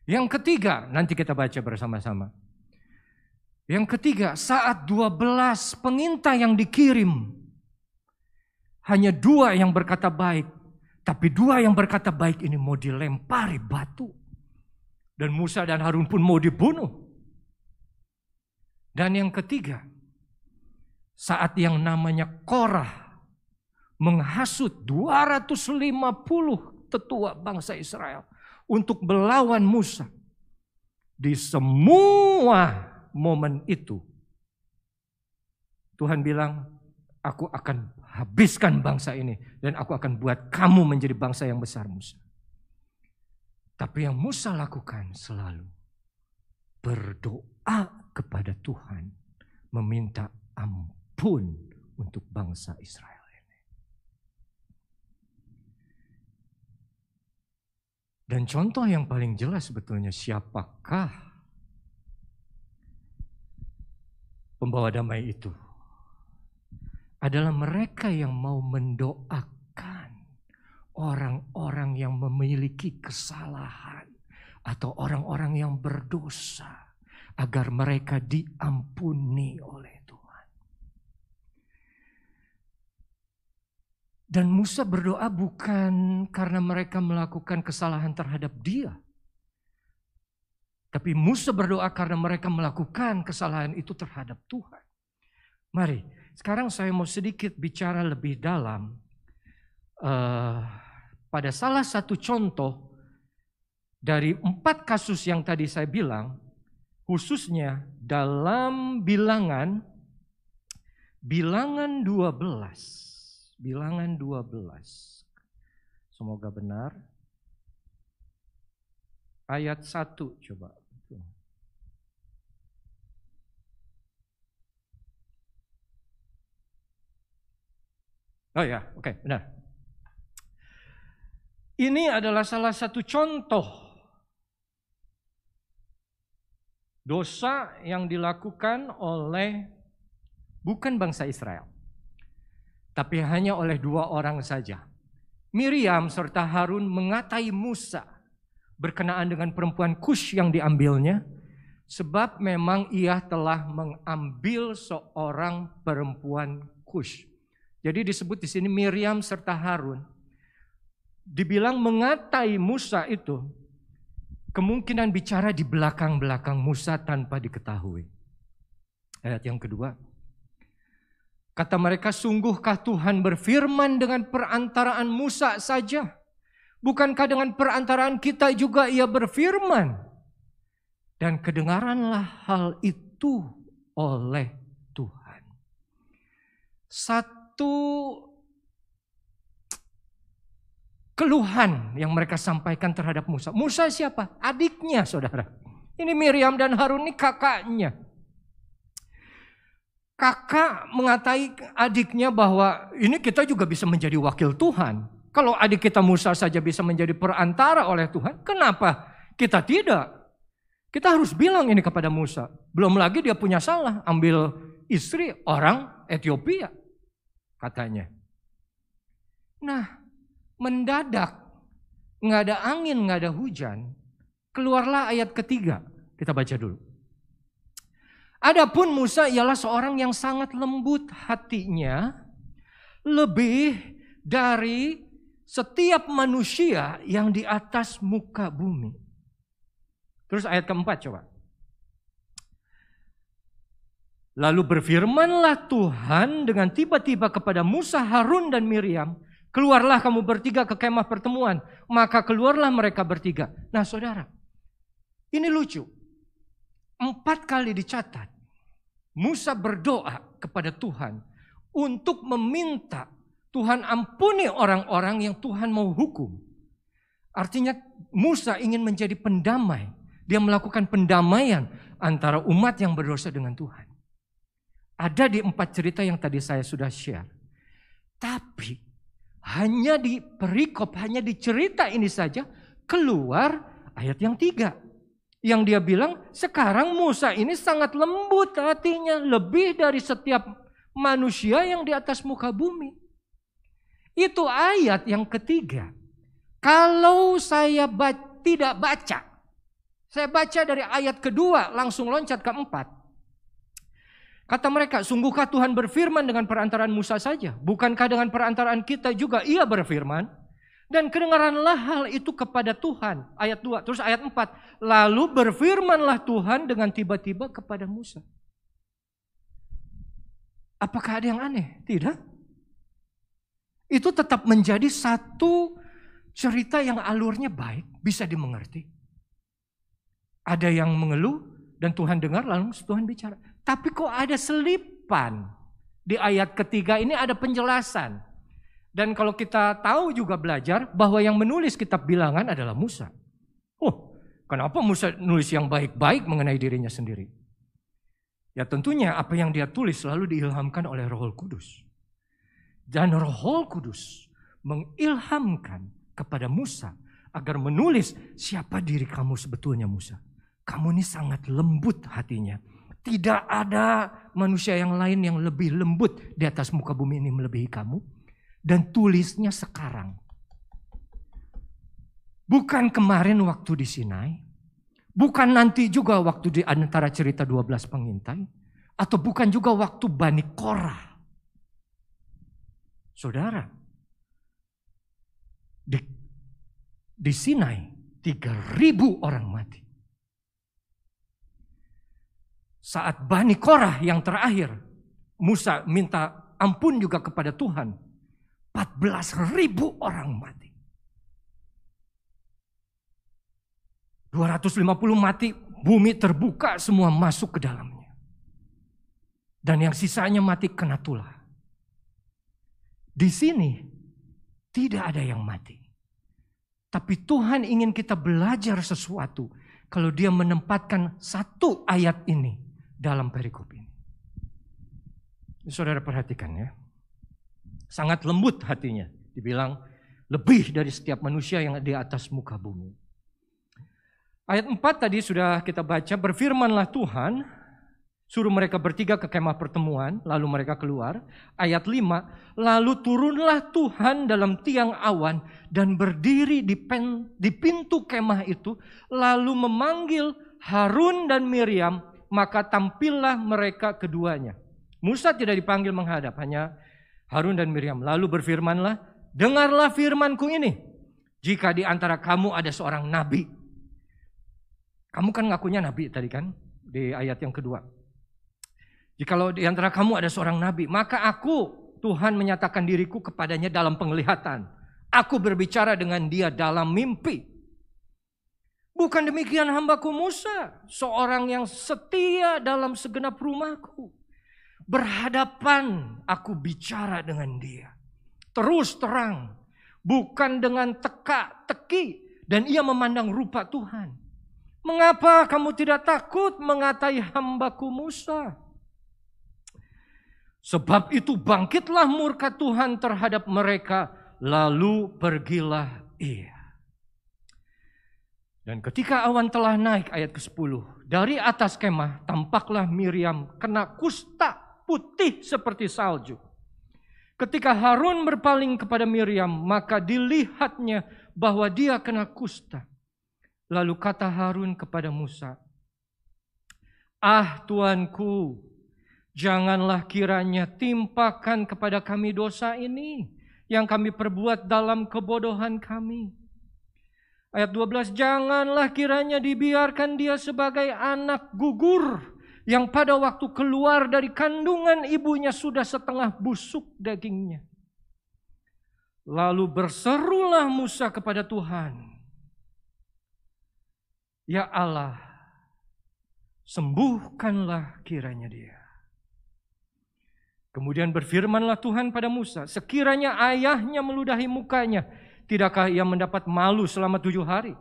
Yang ketiga, nanti kita baca bersama-sama. Yang ketiga, saat 12 pengintai yang dikirim, hanya 2 yang berkata baik. Tapi 2 yang berkata baik ini mau dilempari batu. Dan Musa dan Harun pun mau dibunuh. Dan yang ketiga, saat yang namanya Korah menghasut 250 tetua bangsa Israel untuk melawan Musa. Di semua momen itu, Tuhan bilang, aku akan habiskan bangsa ini dan aku akan buat kamu menjadi bangsa yang besar, Musa. Tapi yang Musa lakukan selalu berdoa kepada Tuhan, meminta ampun untuk bangsa Israel ini. Dan contoh yang paling jelas sebetulnya, siapakah pembawa damai itu? Adalah mereka yang mau mendoakan orang-orang yang memiliki kesalahan atau orang-orang yang berdosa agar mereka diampuni oleh Tuhan. Dan Musa berdoa bukan karena mereka melakukan kesalahan terhadap dia, tapi Musa berdoa karena mereka melakukan kesalahan itu terhadap Tuhan. Mari, sekarang saya mau sedikit bicara lebih dalam pada salah satu contoh dari 4 kasus yang tadi saya bilang, khususnya dalam Bilangan Bilangan 12. Bilangan 12. Semoga benar. Ayat 1 coba. Oh ya, oke, benar. Ini adalah salah satu contoh dosa yang dilakukan oleh bukan bangsa Israel, tapi hanya oleh 2 orang saja. Miriam serta Harun mengatai Musa berkenaan dengan perempuan Kush yang diambilnya, sebab memang ia telah mengambil seorang perempuan Kush. Jadi disebut di sini Miriam serta Harun. Dibilang mengatai Musa itu kemungkinan bicara di belakang-belakang Musa tanpa diketahui. Ayat yang kedua. Kata mereka, sungguhkah Tuhan berfirman dengan perantaraan Musa saja? Bukankah dengan perantaraan kita juga ia berfirman? Dan kedengaranlah hal itu oleh Tuhan. Satu keluhan yang mereka sampaikan terhadap Musa. Musa siapa? Adiknya, saudara. Ini Miriam dan Harun ini kakaknya. Kakak mengatai adiknya bahwa ini kita juga bisa menjadi wakil Tuhan. Kalau adik kita Musa saja bisa menjadi perantara oleh Tuhan, kenapa kita tidak? Kita harus bilang ini kepada Musa. Belum lagi dia punya salah, ambil istri orang Ethiopia, katanya. Nah, mendadak, nggak ada angin, nggak ada hujan, keluarlah ayat ketiga. Kita baca dulu. Adapun Musa ialah seorang yang sangat lembut hatinya, lebih dari setiap manusia yang di atas muka bumi. Terus ayat keempat coba. Lalu berfirmanlah Tuhan dengan tiba-tiba kepada Musa, Harun dan Miriam, keluarlah kamu bertiga ke kemah pertemuan. Maka keluarlah mereka bertiga. Nah saudara, ini lucu. 4 kali dicatat, Musa berdoa kepada Tuhan untuk meminta Tuhan ampuni orang-orang yang Tuhan mau hukum. Artinya Musa ingin menjadi pendamai. Dia melakukan pendamaian antara umat yang berdosa dengan Tuhan. Ada di 4 cerita yang tadi saya sudah share. Tapi hanya di perikop, hanya di cerita ini saja keluar ayat yang 3. Yang dia bilang sekarang Musa ini sangat lembut hatinya. Lebih dari setiap manusia yang di atas muka bumi. Itu ayat yang ketiga. Kalau saya tidak baca. Saya baca dari ayat kedua langsung loncat ke 4. Kata mereka, sungguhkah Tuhan berfirman dengan perantaraan Musa saja? Bukankah dengan perantaraan kita juga ia berfirman? Dan kedengaranlah hal itu kepada Tuhan. Ayat 2, terus ayat 4. Lalu berfirmanlah Tuhan dengan tiba-tiba kepada Musa. Apakah ada yang aneh? Tidak. Itu tetap menjadi satu cerita yang alurnya baik, bisa dimengerti. Ada yang mengeluh dan Tuhan dengar lalu Tuhan bicara. Tapi kok ada selipan di ayat ketiga ini ada penjelasan. Dan kalau kita tahu juga belajar bahwa yang menulis kitab bilangan adalah Musa. Oh, kenapa Musa nulis yang baik-baik mengenai dirinya sendiri? Ya tentunya apa yang dia tulis selalu diilhamkan oleh Roh Kudus. Dan Roh Kudus mengilhamkan kepada Musa agar menulis siapa diri kamu sebetulnya Musa. Kamu ini sangat lembut hatinya. Tidak ada manusia yang lain yang lebih lembut di atas muka bumi ini melebihi kamu. Dan tulisnya sekarang. Bukan kemarin waktu di Sinai. Bukan nanti juga waktu di antara cerita 12 pengintai. Atau bukan juga waktu Bani Korah. Saudara. Di Sinai 3.000 orang mati. Saat Bani Korah yang terakhir. Musa minta ampun juga kepada Tuhan. 14.000 orang mati. 250 mati, bumi terbuka semua masuk ke dalamnya. Dan yang sisanya mati kena tulah. Di sini tidak ada yang mati. Tapi Tuhan ingin kita belajar sesuatu kalau Dia menempatkan satu ayat ini dalam perikop ini. Saudara perhatikan ya. Sangat lembut hatinya. Dibilang lebih dari setiap manusia yang di atas muka bumi. Ayat 4 tadi sudah kita baca, berfirmanlah Tuhan, suruh mereka bertiga ke kemah pertemuan, lalu mereka keluar. Ayat 5, lalu turunlah Tuhan dalam tiang awan dan berdiri di pintu kemah itu, lalu memanggil Harun dan Miriam, maka tampillah mereka keduanya. Musa tidak dipanggil menghadap, hanya Harun dan Miriam. Lalu berfirmanlah, dengarlah firmanku ini, jika di antara kamu ada seorang nabi. Kamu kan ngakunya nabi tadi kan, di ayat yang kedua. Jikalau di antara kamu ada seorang nabi, maka aku, Tuhan menyatakan diriku kepadanya dalam penglihatan. Aku berbicara dengan dia dalam mimpi. Bukan demikian hambaku Musa, seorang yang setia dalam segenap rumahku. Berhadapan aku bicara dengan dia. Terus terang, bukan dengan teka-teki, dan ia memandang rupa Tuhan. Mengapa kamu tidak takut mengatai hambaku Musa? Sebab itu bangkitlah murka Tuhan terhadap mereka, lalu pergilah ia. Dan ketika awan telah naik, ayat ke-10, dari atas kemah tampaklah Miriam kena kusta putih seperti salju. Ketika Harun berpaling kepada Miriam, maka dilihatnya bahwa dia kena kusta. Lalu kata Harun kepada Musa, "Ah Tuanku, janganlah kiranya timpakan kepada kami dosa ini yang kami perbuat dalam kebodohan kami." Ayat 12, janganlah kiranya dibiarkan dia sebagai anak gugur yang pada waktu keluar dari kandungan ibunya sudah setengah busuk dagingnya. Lalu berserulah Musa kepada Tuhan, "Ya Allah, sembuhkanlah kiranya dia." Kemudian berfirmanlah Tuhan pada Musa, sekiranya ayahnya meludahi mukanya, tidakkah ia mendapat malu selama 7 hari?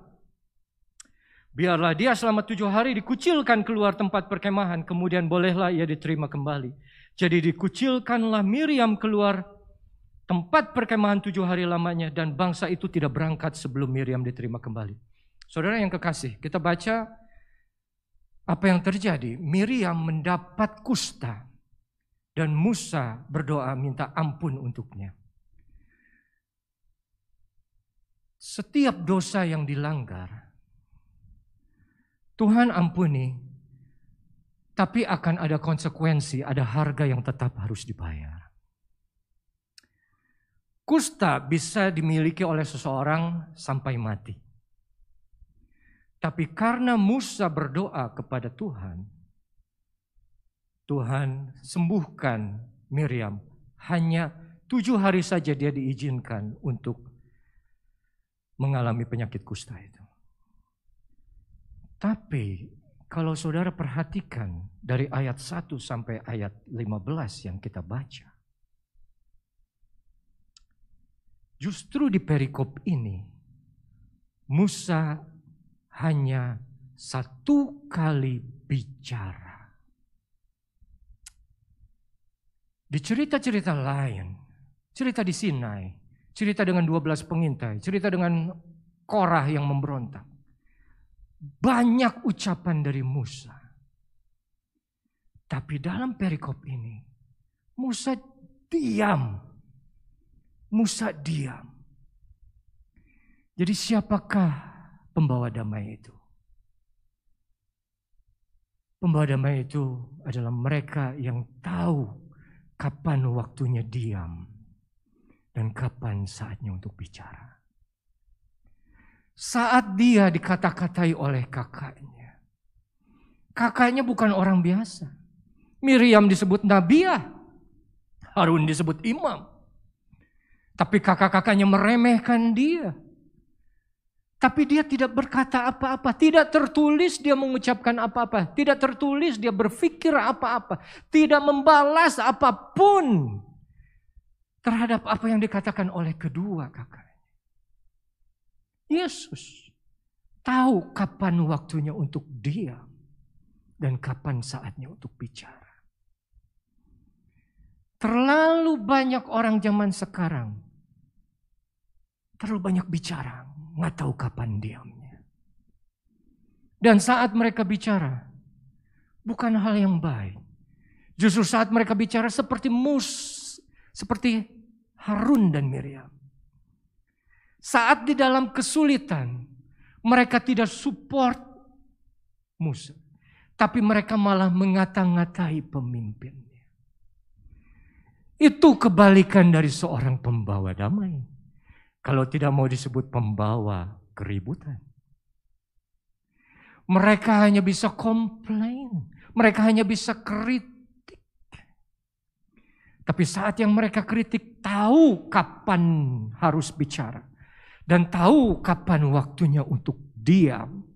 Biarlah dia selama 7 hari dikucilkan keluar tempat perkemahan, kemudian bolehlah ia diterima kembali. Jadi dikucilkanlah Miriam keluar tempat perkemahan 7 hari lamanya, dan bangsa itu tidak berangkat sebelum Miriam diterima kembali. Saudara yang kekasih, kita baca apa yang terjadi. Miriam mendapat kusta dan Musa berdoa minta ampun untuknya. Setiap dosa yang dilanggar, Tuhan ampuni, tapi akan ada konsekuensi, ada harga yang tetap harus dibayar. Kusta bisa dimiliki oleh seseorang sampai mati. Tapi karena Musa berdoa kepada Tuhan, Tuhan sembuhkan Miriam. Hanya 7 hari saja dia diizinkan untuk mengalami penyakit kusta itu. Tapi kalau saudara perhatikan dari ayat 1 sampai ayat 15 yang kita baca, justru di perikop ini Musa hanya 1 kali bicara. Di cerita-cerita lain, cerita di Sinai, cerita dengan 12 pengintai, cerita dengan Korah yang memberontak, banyak ucapan dari Musa. Tapi dalam perikop ini, Musa diam. Musa diam. Jadi siapakah pembawa damai itu? Pembawa damai itu adalah mereka yang tahu kapan waktunya diam dan kapan saatnya untuk bicara. Saat dia dikata-katai oleh kakaknya. Kakaknya bukan orang biasa. Miriam disebut nabiah, Harun disebut imam. Tapi kakak-kakaknya meremehkan dia. Tapi dia tidak berkata apa-apa. Tidak tertulis dia mengucapkan apa-apa. Tidak tertulis dia berpikir apa-apa. Tidak membalas apapun terhadap apa yang dikatakan oleh kedua kakaknya. Yesus tahu kapan waktunya untuk diam dan kapan saatnya untuk bicara. Terlalu banyak orang zaman sekarang terlalu banyak bicara, nggak tahu kapan diamnya. Dan saat mereka bicara, bukan hal yang baik. Justru saat mereka bicara seperti seperti Harun dan Miriam. Saat di dalam kesulitan, mereka tidak support Musa. Tapi mereka malah mengata-ngatai pemimpinnya. Itu kebalikan dari seorang pembawa damai. Kalau tidak mau disebut pembawa keributan. Mereka hanya bisa komplain. Mereka hanya bisa kritik. Tapi saat yang mereka kritik, tahu kapan harus bicara. Dan tahu kapan waktunya untuk diam.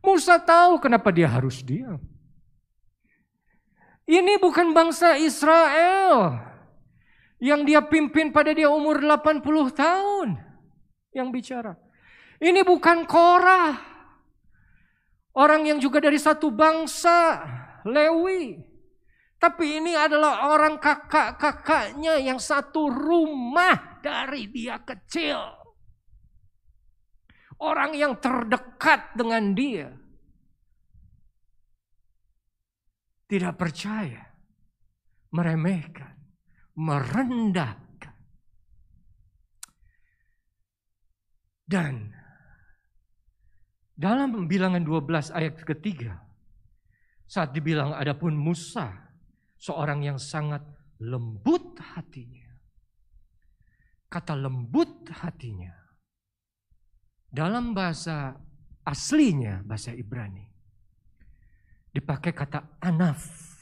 Musa tahu kenapa dia harus diam. Ini bukan bangsa Israel yang dia pimpin pada dia umur 80 tahun yang bicara. Ini bukan Korah, orang yang juga dari satu bangsa, Lewi. Tapi ini adalah orang kakak-kakaknya yang satu rumah dari dia kecil. Orang yang terdekat dengan dia. Tidak percaya, meremehkan, merendahkan. Dan dalam Bilangan 12 ayat ketiga, saat dibilang adapun Musa, seorang yang sangat lembut hatinya. Kata lembut hatinya, dalam bahasa aslinya, bahasa Ibrani, dipakai kata anaf.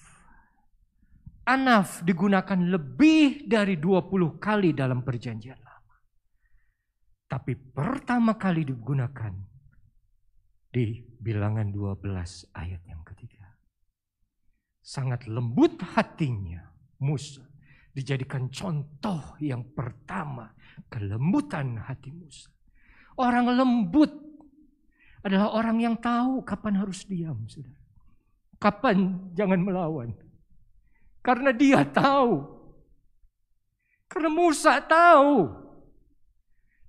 Anaf digunakan lebih dari 20 kali dalam perjanjian lama. Tapi pertama kali digunakan di Bilangan 12 ayat yang ketiga. Sangat lembut hatinya Musa. Dijadikan contoh yang pertama kelembutan hati Musa. Orang lembut adalah orang yang tahu kapan harus diam, saudara. Kapan jangan melawan. Karena dia tahu. Karena Musa tahu.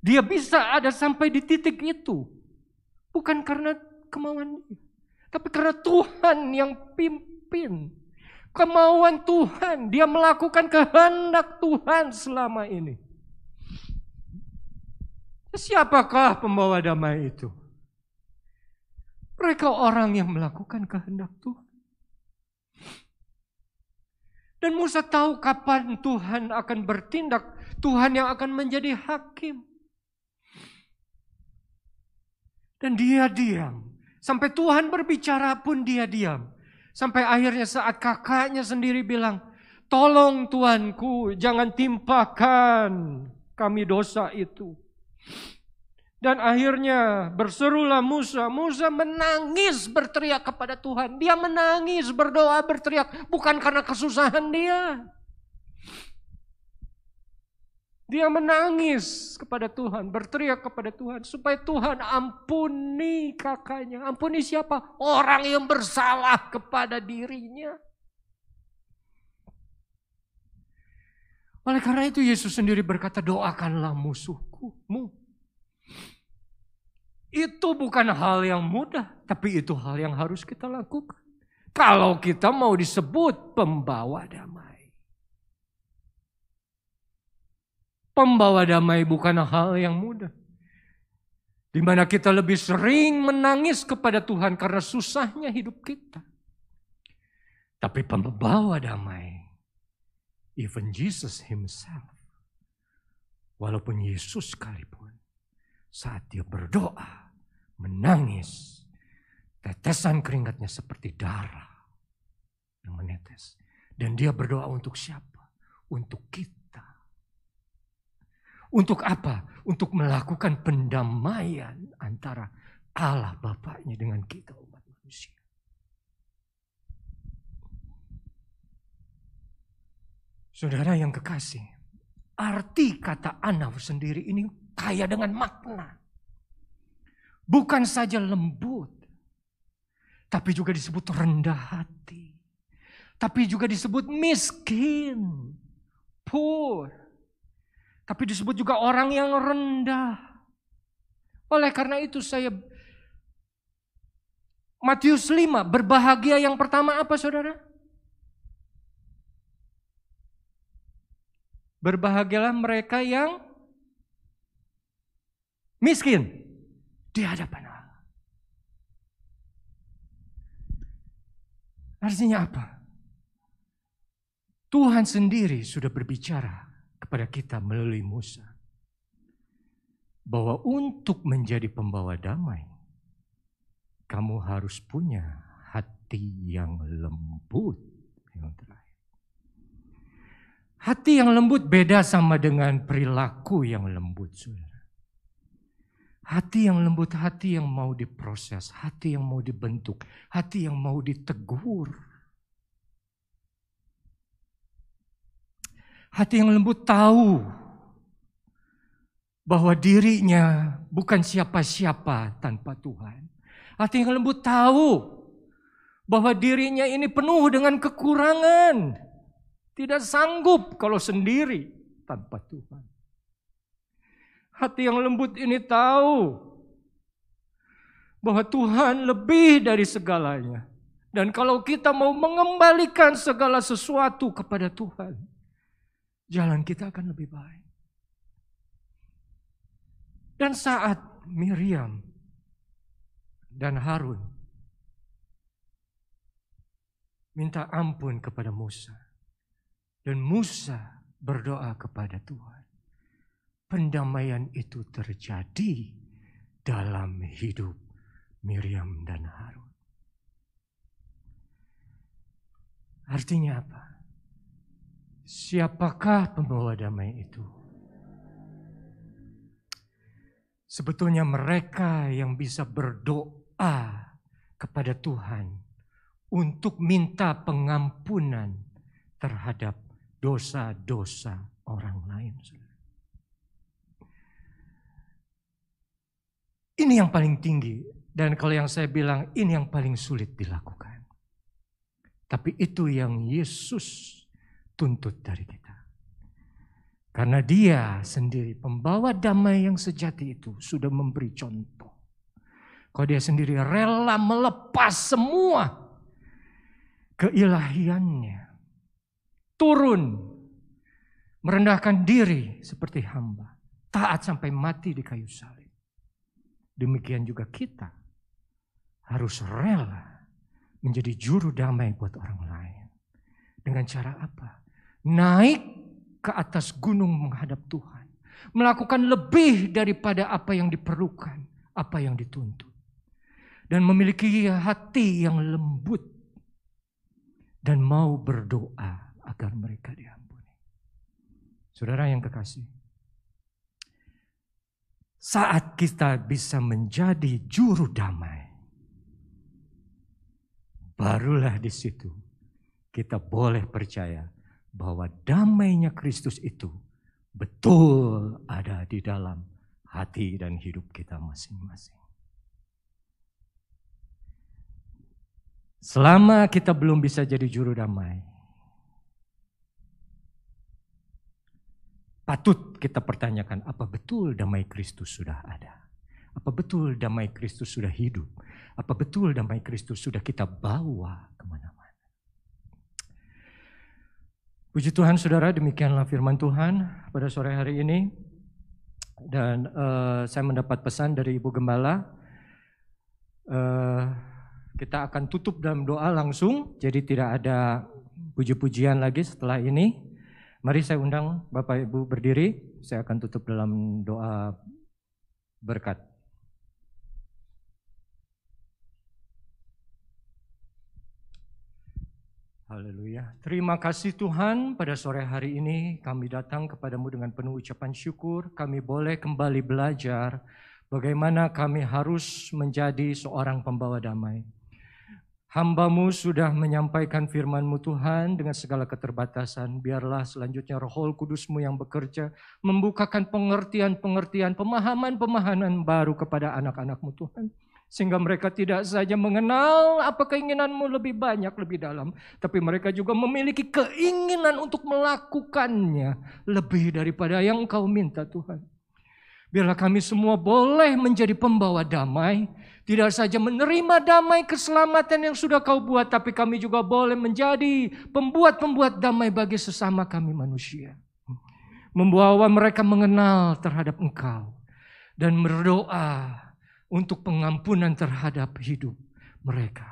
Dia bisa ada sampai di titik itu. Bukan karena kemauan dia. Tapi karena Tuhan yang pimpin. Kemauan Tuhan. Dia melakukan kehendak Tuhan selama ini. Siapakah pembawa damai itu? Mereka orang yang melakukan kehendak Tuhan. Dan Musa tahu kapan Tuhan akan bertindak. Tuhan yang akan menjadi hakim. Dan dia diam. Sampai Tuhan berbicara pun dia diam. Sampai akhirnya saat kakaknya sendiri bilang, tolong Tuanku jangan timpakan kami dosa itu. Dan akhirnya berserulah Musa. Musa menangis berteriak kepada Tuhan. Dia menangis berdoa berteriak. Bukan karena kesusahan dia. Dia menangis kepada Tuhan. Berteriak kepada Tuhan. Supaya Tuhan ampuni kakaknya. Ampuni siapa? Orang yang bersalah kepada dirinya. Oleh karena itu Yesus sendiri berkata, doakanlah musuhmu. Itu bukan hal yang mudah, tapi itu hal yang harus kita lakukan. Kalau kita mau disebut pembawa damai. Pembawa damai bukan hal yang mudah. Di mana kita lebih sering menangis kepada Tuhan karena susahnya hidup kita. Tapi pembawa damai, even Jesus himself, walaupun Yesus sekalipun, saat dia berdoa, menangis, tetesan keringatnya seperti darah yang menetes. Dan dia berdoa untuk siapa? Untuk kita. Untuk apa? untuk melakukan pendamaian antara Allah Bapaknya dengan kita umat manusia. Saudara yang kekasih, arti kata anaf sendiri ini kaya dengan makna. Bukan saja lembut, tapi juga disebut rendah hati. Tapi juga disebut miskin, poor. Tapi disebut juga orang yang rendah. Oleh karena itu Matius 5, berbahagia yang pertama apa saudara? Berbahagialah mereka yang miskin di hadapan Allah. Artinya apa? Tuhan sendiri sudah berbicara kepada kita melalui Musa bahwa untuk menjadi pembawa damai, kamu harus punya hati yang lembut. Yang terakhir, hati yang lembut beda sama dengan perilaku yang lembut, saudara. Hati yang lembut, hati yang mau diproses, hati yang mau dibentuk, hati yang mau ditegur. Hati yang lembut tahu bahwa dirinya bukan siapa-siapa tanpa Tuhan. Hati yang lembut tahu bahwa dirinya ini penuh dengan kekurangan. Tidak sanggup kalau sendiri tanpa Tuhan. Hati yang lembut ini tahu bahwa Tuhan lebih dari segalanya. Dan kalau kita mau mengembalikan segala sesuatu kepada Tuhan, jalan kita akan lebih baik. Dan saat Miriam dan Harun minta ampun kepada Musa, dan Musa berdoa kepada Tuhan, pendamaian itu terjadi dalam hidup Miriam dan Harun. Artinya apa? Siapakah pembawa damai itu? Sebetulnya mereka yang bisa berdoa kepada Tuhan untuk minta pengampunan terhadap dosa-dosa orang lain. Ini yang paling tinggi, dan kalau yang saya bilang ini yang paling sulit dilakukan. Tapi itu yang Yesus tuntut dari kita. Karena Dia sendiri pembawa damai yang sejati itu sudah memberi contoh. Kalau Dia sendiri rela melepas semua keilahiannya, turun, merendahkan diri seperti hamba, taat sampai mati di kayu salib. Demikian juga kita harus rela menjadi juru damai buat orang lain. Dengan cara apa? Naik ke atas gunung menghadap Tuhan. Melakukan lebih daripada apa yang diperlukan, apa yang dituntut. Dan memiliki hati yang lembut. Dan mau berdoa agar mereka diampuni. Saudara yang kekasih, saat kita bisa menjadi juru damai, barulah di situ kita boleh percaya bahwa damainya Kristus itu betul ada di dalam hati dan hidup kita masing-masing. Selama kita belum bisa jadi juru damai, patut kita pertanyakan, apa betul damai Kristus sudah ada? Apa betul damai Kristus sudah hidup? Apa betul damai Kristus sudah kita bawa kemana-mana? Puji Tuhan saudara, demikianlah firman Tuhan pada sore hari ini. Dan saya mendapat pesan dari Ibu Gembala. Kita akan tutup dalam doa langsung, jadi tidak ada puji-pujian lagi setelah ini. Mari saya undang Bapak Ibu berdiri, saya akan tutup dalam doa berkat. Haleluya. Terima kasih Tuhan, pada sore hari ini kami datang kepadamu dengan penuh ucapan syukur. Kami boleh kembali belajar bagaimana kami harus menjadi seorang pembawa damai. Hamba-Mu sudah menyampaikan firman-Mu Tuhan dengan segala keterbatasan. Biarlah selanjutnya Roh Kudus-Mu yang bekerja membukakan pengertian-pengertian, pemahaman-pemahaman baru kepada anak-anak-Mu Tuhan. Sehingga mereka tidak saja mengenal apa keinginan-Mu lebih banyak, lebih dalam. Tapi mereka juga memiliki keinginan untuk melakukannya lebih daripada yang Engkau minta Tuhan. Biarlah kami semua boleh menjadi pembawa damai. Tidak saja menerima damai keselamatan yang sudah Kau buat, tapi kami juga boleh menjadi pembuat-pembuat damai bagi sesama kami manusia. Membawa mereka mengenal terhadap Engkau dan berdoa untuk pengampunan terhadap hidup mereka.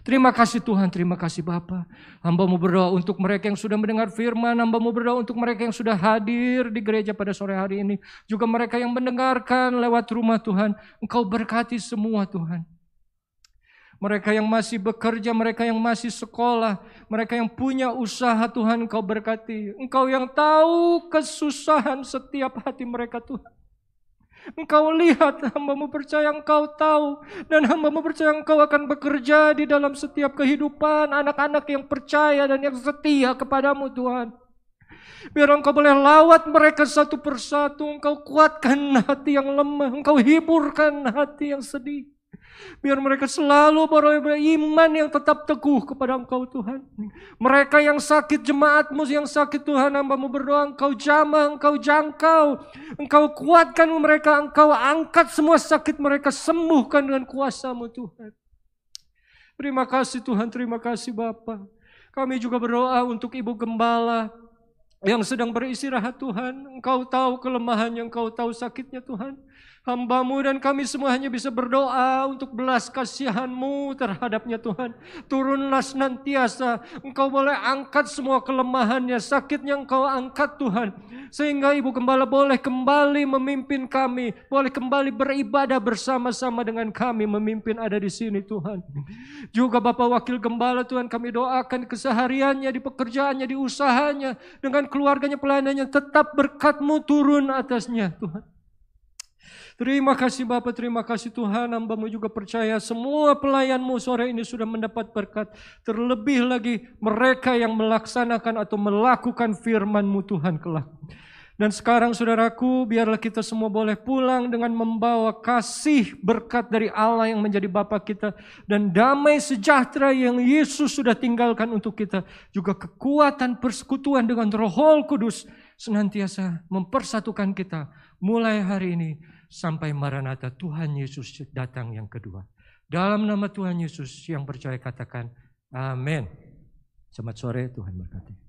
Terima kasih Tuhan, terima kasih Bapa. Hamba-Mu berdoa untuk mereka yang sudah mendengar firman, Hamba-Mu berdoa untuk mereka yang sudah hadir di gereja pada sore hari ini. Juga mereka yang mendengarkan lewat rumah Tuhan. Engkau berkati semua Tuhan. Mereka yang masih bekerja, mereka yang masih sekolah, mereka yang punya usaha Tuhan Engkau berkati. Engkau yang tahu kesusahan setiap hati mereka Tuhan. Engkau lihat, hamba-Mu percaya Engkau tahu. Dan hamba-Mu percaya Engkau akan bekerja di dalam setiap kehidupan anak-anak yang percaya dan yang setia kepadamu Tuhan. Biar Engkau boleh lawat mereka satu persatu. Engkau kuatkan hati yang lemah. Engkau hiburkan hati yang sedih. Biar mereka selalu beriman yang tetap teguh kepada Engkau Tuhan. Mereka yang sakit, jemaat-Mu yang sakit Tuhan, hamba-Mu berdoa Engkau jamah, Engkau jangkau. Engkau kuatkan mereka, Engkau angkat semua sakit mereka, sembuhkan dengan kuasa-Mu Tuhan. Terima kasih Tuhan, terima kasih Bapa. Kami juga berdoa untuk Ibu Gembala yang sedang beristirahat Tuhan. Engkau tahu kelemahannya, Engkau tahu sakitnya Tuhan. Hamba-Mu dan kami semua hanya bisa berdoa untuk belas kasihan-Mu terhadapnya Tuhan. Turunlah senantiasa. Engkau boleh angkat semua kelemahannya, sakitnya Engkau angkat Tuhan. Sehingga Ibu Gembala boleh kembali memimpin kami. Boleh kembali beribadah bersama-sama dengan kami memimpin ada di sini Tuhan. Juga Bapak Wakil Gembala Tuhan, kami doakan kesehariannya, di pekerjaannya, di usahanya. Dengan keluarganya, pelayanannya, tetap berkat-Mu turun atasnya Tuhan. Terima kasih Bapak, terima kasih Tuhan. Hamba-Mu juga percaya semua pelayan-Mu sore ini sudah mendapat berkat. Terlebih lagi mereka yang melaksanakan atau melakukan firman-Mu Tuhan kelak. Dan sekarang saudaraku, biarlah kita semua boleh pulang dengan membawa kasih berkat dari Allah yang menjadi Bapa kita. Dan damai sejahtera yang Yesus sudah tinggalkan untuk kita. Juga kekuatan persekutuan dengan Roh Kudus senantiasa mempersatukan kita mulai hari ini sampai Maranatha Tuhan Yesus datang yang kedua. Dalam nama Tuhan Yesus yang percaya katakan amin. Selamat sore, Tuhan berkati.